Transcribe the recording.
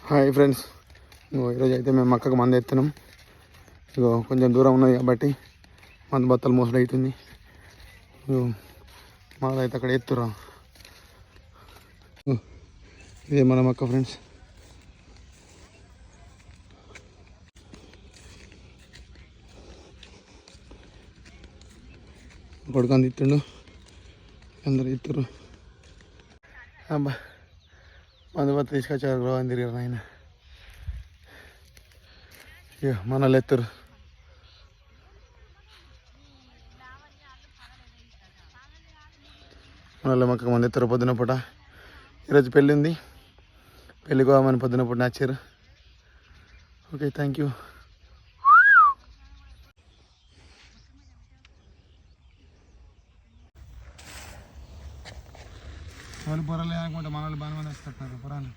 Hi friends, ఈరోజు అయితే మేము మక్కకు మంది ఎత్తున్నాం. ఇగో కొంచెం దూరం ఉన్నది కాబట్టి మందు బత్తలు మోసడు అవుతుంది. మాదైతే అక్కడ ఎత్తురా. ఇదే మన మక్క ఫ్రెండ్స్. కొడుకు ఇత్తుండు, అందరు ఇత్తురు. అబ్బా మందు బత్త తీసుకొచ్చారు గ్రో అని తిరిగారు ఆయన. ఇక మనల్ని ఎత్తురు. మనల్ని మక్క మంది ఎత్తురు పొద్దున పూట. ఈరోజు పెళ్ళి ఉంది, పెళ్ళికి పోమని పొద్దున పూట నచ్చారు. Okay, thank you. వాళ్ళు పొరలే అనుకుంటే మన వాళ్ళు బాగా మంది వస్తారు పొరాలు.